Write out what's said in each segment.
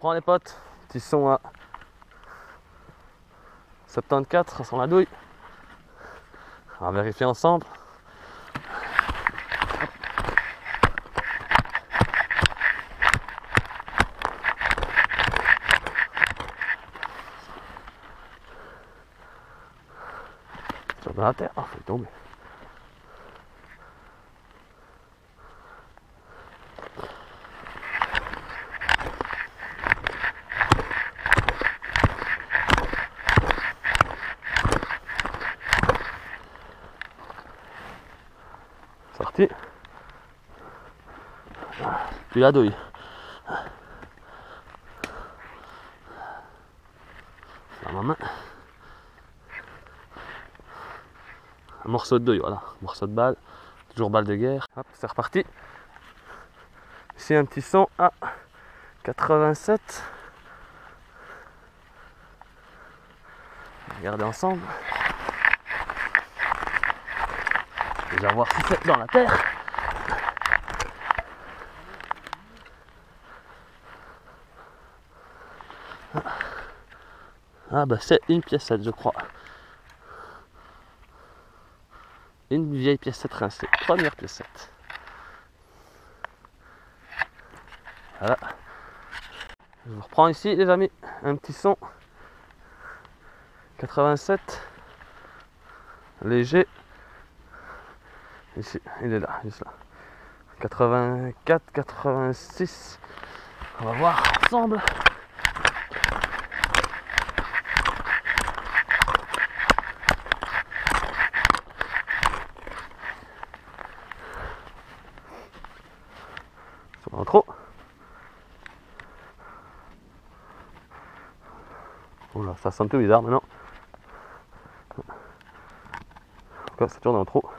Prends les potes, ils sont à 74, ça sent la douille. On va vérifier ensemble. Sur de la terre, il faut tomber. Sorti. Puis la douille. Dans ma main. Un morceau de douille, voilà. Morceau de balle. Toujours balle de guerre. Hop, c'est reparti. Ici un petit son à 87. Regardez ensemble. Déjà voir si c'est dans la terre. Ah bah c'est une piècette je crois. Une vieille piècette rincée. Première piècette. Voilà. Je vous reprends ici les amis. Un petit son. 87. Léger. Ici, il est là, juste là. 84, 86. On va voir ensemble. En trop. Oula, ça sent un peu bizarre maintenant. Encore, ça tourne en trop.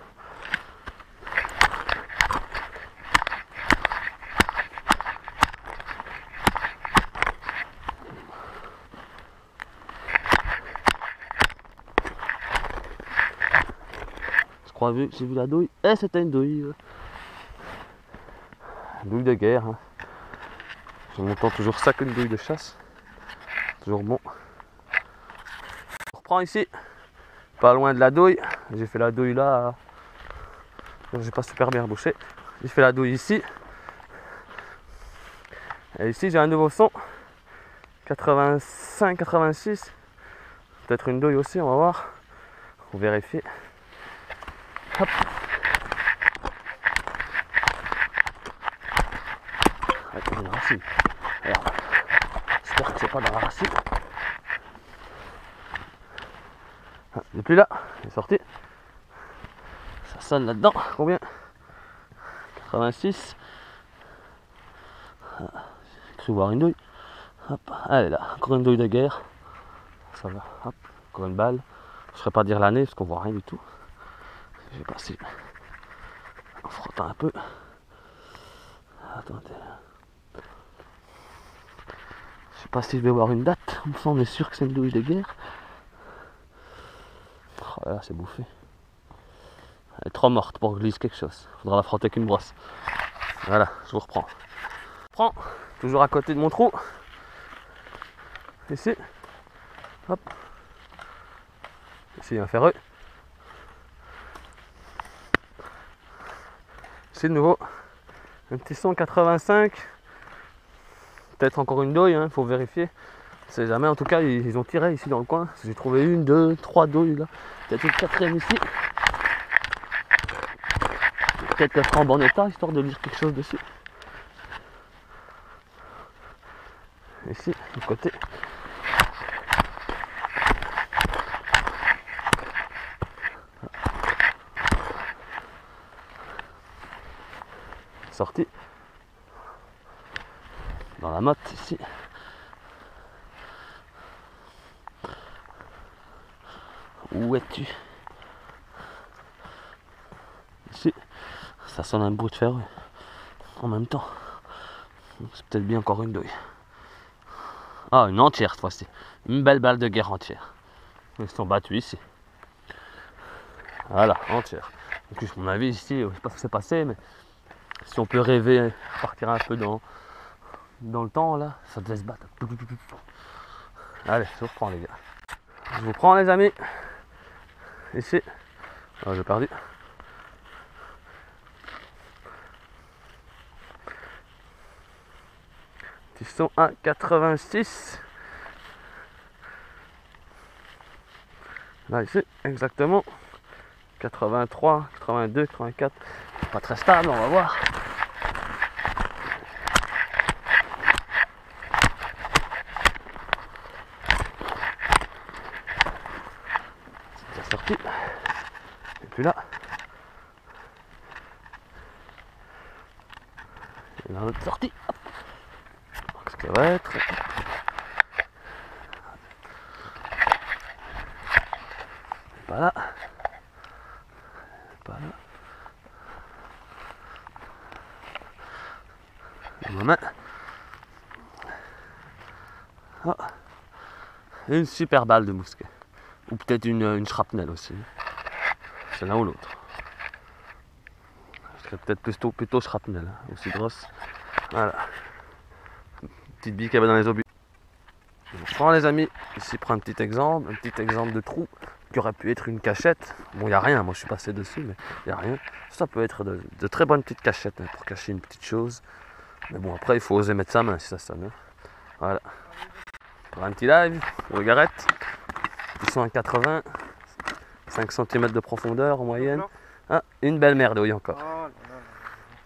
Je crois que j'ai vu la douille. Et c'était une douille. Douille de guerre. Hein. Je m'entends toujours ça qu'une douille de chasse. Toujours bon. On reprend ici. Pas loin de la douille. J'ai fait la douille là. J'ai pas super bien rebouché. J'ai fait la douille ici. Et ici j'ai un nouveau son. 85, 86. Peut-être une douille aussi, on va voir. On va vérifier. Hop. Attends, une racine. Alors, j'espère que c'est pas dans la racine. Ah, il n'est plus là, il est sorti. Ça sonne là-dedans. Combien? 86. Ah, j'ai cru voir une douille. Hop, elle est là. Encore une douille de guerre. Ça va. Hop, encore une balle. Je ne saurais pas dire l'année parce qu'on voit rien du tout. Je vais passer en frottant un peu. Attendez. Je sais pas si je vais voir une date. Il me semble sûr que c'est une douille de guerre. Oh là, c'est bouffé. Elle est trop morte pour que je lise quelque chose. Faudra la frotter avec une brosse. Voilà, je vous reprends. Je prends, toujours à côté de mon trou. Ici. Hop. Ici, un ferreux. Ici, de nouveau. Un petit son 85. Peut-être encore une douille, hein, faut vérifier. On sait jamais. En tout cas, ils ont tiré ici dans le coin. J'ai trouvé une, deux, trois douilles là. Peut-être une quatrième ici. Peut-être qu'elle sera en bon état, histoire de lire quelque chose dessus. Ici, de côté. Sorti. Dans la motte, ici. Où es-tu? Ici. Ça sonne un bout de fer en même temps. C'est peut-être bien encore une douille. Ah, une entière cette fois-ci. Une belle balle de guerre entière. Ils sont battus ici. Voilà, entière. Donc, à mon avis, ici, je sais pas ce qui s'est passé, mais si on peut rêver, partir un peu dans dans le temps là, ça devait se battre. Allez, je vous reprends les gars. Je vous prends les amis. Ici. Oh, j'ai perdu. Tisson à 86. Là ici, exactement. 83, 82, 84. Pas très stable, on va voir. C'est déjà sorti. Et puis là. Il y en a une autre sortie. Qu'est-ce que ça va être? Pas là. Pas là. Ma main. Oh. Une super balle de mousquet. Ou peut-être une shrapnel aussi. C'est l'un ou l'autre. Je serais peut-être plutôt shrapnel, hein, aussi grosse. Voilà. Petite bille qu'il y avait dans les obus. Je reprends les amis. Ici, prends un petit exemple de trou qui aurait pu être une cachette. Bon, il n'y a rien, moi je suis passé dessus, mais il n'y a rien. Ça peut être de très bonnes petites cachettes hein, pour cacher une petite chose. Mais bon, après, il faut oser mettre sa main si ça sonne. Hein. Voilà. Pour un petit live, pour le garrette. Ils sont à 80, 5 cm de profondeur en moyenne. Ah, une belle merdouille encore.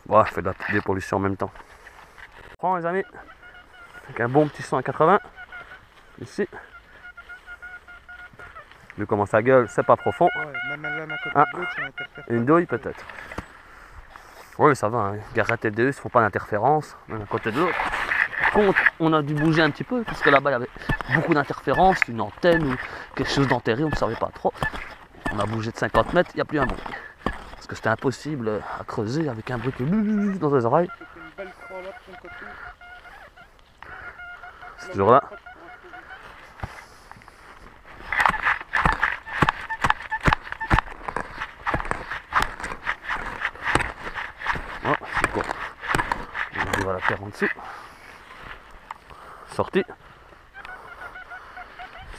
Bon, fait de la petite dépollution en même temps. Prends les amis. Avec un bon petit son à 80. Ici. Vu comment ça gueule, c'est pas profond. Ouais, même à côté Ah, de l'autre, ça n'interfère pas. une douille peut-être. Oui, ça va. Hein. Garrette et DE, ils ne font pas d'interférence d'un côté de l'autre. Par contre, on a dû bouger un petit peu parce que là-bas il y avait beaucoup d'interférences, une antenne ou quelque chose d'enterré, on ne savait pas trop. On a bougé de 50 mètres, il n'y a plus un bruit. Parce que c'était impossible à creuser avec un bruit dans les oreilles. Une belle croix là de ton côté. C'est toujours là. Oh, c'est quoi? On arrive à la terre en dessous. Sorti.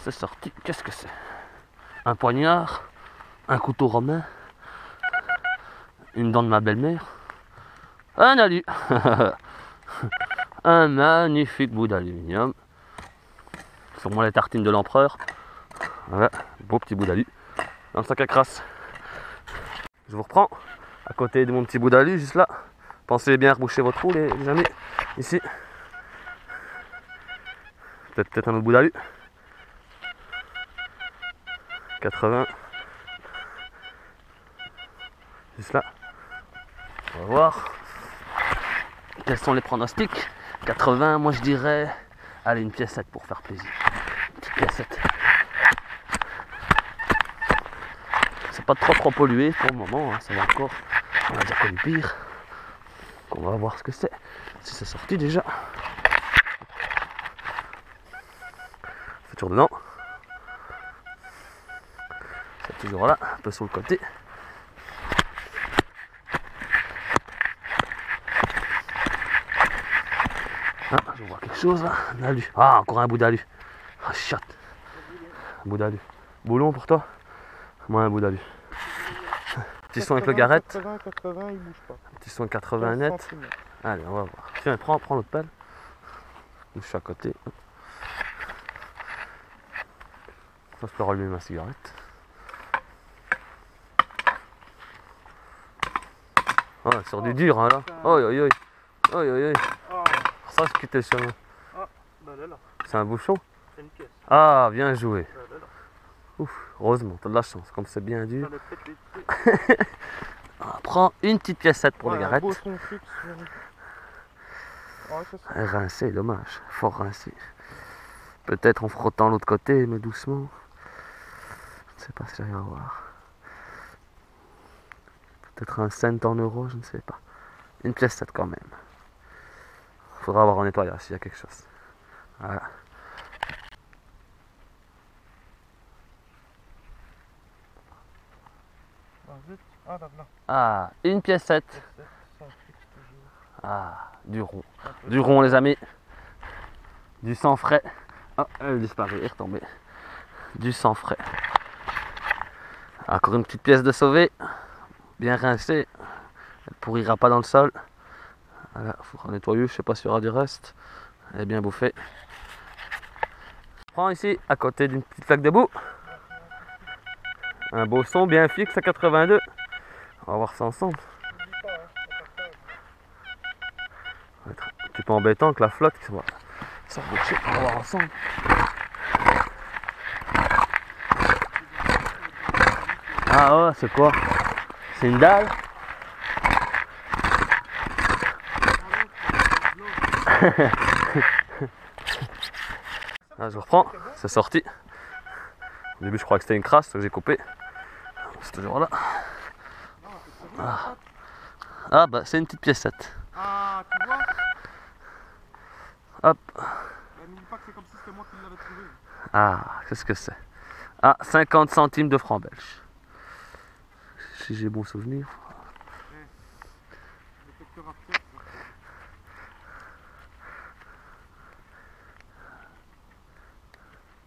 C'est sorti. Qu'est-ce que c'est? Un poignard, un couteau romain, une dent de ma belle-mère, un alu. Un magnifique bout d'aluminium. Sûrement les tartines de l'empereur. Voilà, beau petit bout d'alu. Dans le sac à crasse. Je vous reprends. À côté de mon petit bout d'alu, juste là. Pensez bien à reboucher votre trou, les amis. Ici. Peut-être un autre bout d'alu. 80. Juste là. On va voir. Quels sont les pronostics? 80, moi je dirais. Allez, une piècette pour faire plaisir. Une petite piècette. C'est pas trop pollué pour le moment. Hein. Ça va encore. On va dire comme pire. On va voir ce que c'est. Si c'est sorti déjà. C'est toujours dedans. C'est toujours là, un peu sur le côté. Ah, je vois quelque chose là. Un alu. Ah, encore un bout d'alu. Ah, chatte. Un bout d'alu. Boulon pour toi? Moi, un bout d'alu. Petit son avec le garrette. 80, il bouge pas. Petit son 80 net. 15 centimètres. Allez, on va voir. Tiens, prends l'autre pelle. Je suis à côté. Ça, je peux rallumer ma cigarette. Oh, elle sort du dur hein, là. Oi, oi, oi. Oi, oi, oi. Ah, Ça, c'est quitté le chemin. bah là, C'est un bouchon? c'est une pièce. Ah, bien joué. Là. Ouf, heureusement, t'as de la chance. Comme c'est bien dur. Ça le pète les pieds. On prend une petite piècette pour les Un garrettes. beau son fixe. Ouais, ça, c'est- Rincé, dommage. Fort rincé. Peut-être en frottant l'autre côté, mais doucement. Je ne sais pas si rien à voir. Peut-être un cent en euros, je ne sais pas. Une piècette quand même. Faudra avoir un nettoyage s'il y a quelque chose. Voilà. Ah, là, là. Ah, une piècette. Son fixe toujours. Ah, du rond. Un peu Du rond les amis. Du sang frais. Oh, elle a disparu, elle est retombée. Du sang frais. Encore une petite pièce de sauver. Bien rincée. Elle pourrira pas dans le sol. Voilà, il faut nettoyer, je sais pas s'il y aura du reste. Elle est bien bouffée. Je prends ici, à côté d'une petite flaque de boue. Un beau son bien fixe à 82. On va voir ça ensemble. Ça va être un petit peu embêtant que la flotte qui soit rebouchée. On va voir ensemble. Ah ouais, c'est quoi? C'est une dalle? Ah, je reprends, c'est sorti. Au début je crois que c'était une crasse que j'ai coupé. C'est toujours là. Ah bah c'est une petite piécette. Ah, tu vois? Hop. Bah, n'oublie pas que c'est comme si c'était moi qui l'avais trouvé. Ah, qu'est-ce que c'est? Ah, 50 centimes de francs belges. Si j'ai bon souvenir.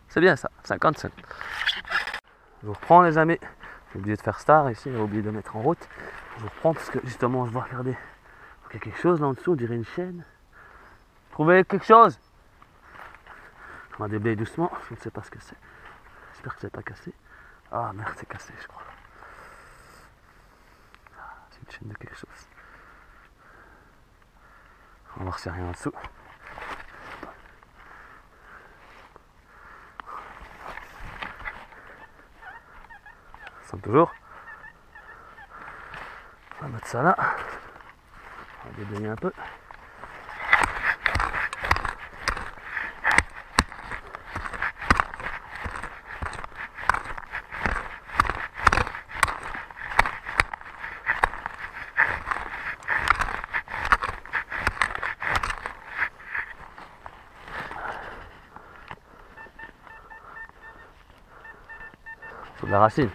C'est bien ça, 50 cents. Je vous reprends les amis. J'ai oublié de faire star ici, j'ai oublié de mettre en route. Je vous reprends parce que justement je vois regarder. Il y a quelque chose là en dessous, on dirait une chaîne. Trouvez quelque chose? On va déblayer doucement, je ne sais pas ce que c'est. J'espère que c'est pas cassé. Ah merde, c'est cassé je crois. Ah, c'est une chaîne de quelque chose. On va voir s'il n'y a rien en dessous. Ça sonne toujours. On va mettre ça là. On va déblayer un peu. Sous la racine.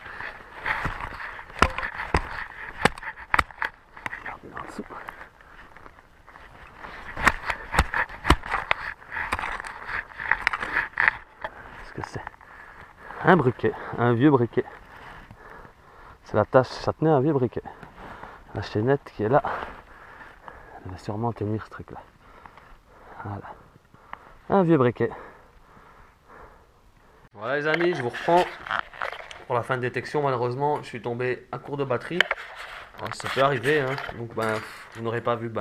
En dessous. Qu'est-ce que c'est? Un briquet, un vieux briquet. C'est la tâche, ça tenait un vieux briquet. La chaînette qui est là, elle va sûrement tenir ce truc là. Voilà. Un vieux briquet. Voilà les amis, je vous reprends. Pour la fin de détection, malheureusement, je suis tombé à court de batterie. Alors, ça peut arriver, hein. Donc vous n'aurez pas vu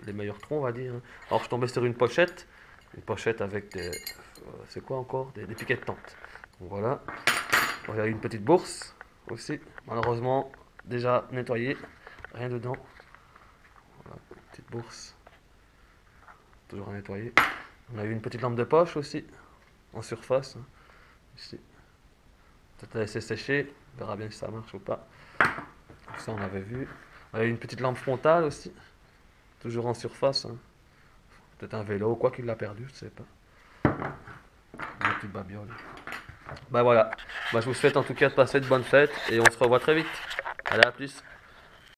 les meilleurs troncs, on va dire. Alors je suis tombé sur une pochette avec des... c'est quoi encore? Des piquets de tente. Donc voilà. Il y a une petite bourse aussi, malheureusement déjà nettoyée, rien dedans. Voilà, petite bourse, toujours à nettoyer. On a eu une petite lampe de poche aussi, en surface, hein, ici. Peut-être la laisser sécher, on verra bien si ça marche ou pas. Ça on avait vu. On a eu une petite lampe frontale aussi, toujours en surface. Hein. Peut-être un vélo ou quoi qu'il l'a perdu, je sais pas. Une petite babiole. Bah voilà, je vous souhaite en tout cas de passer de bonnes fêtes et on se revoit très vite. Allez, à plus.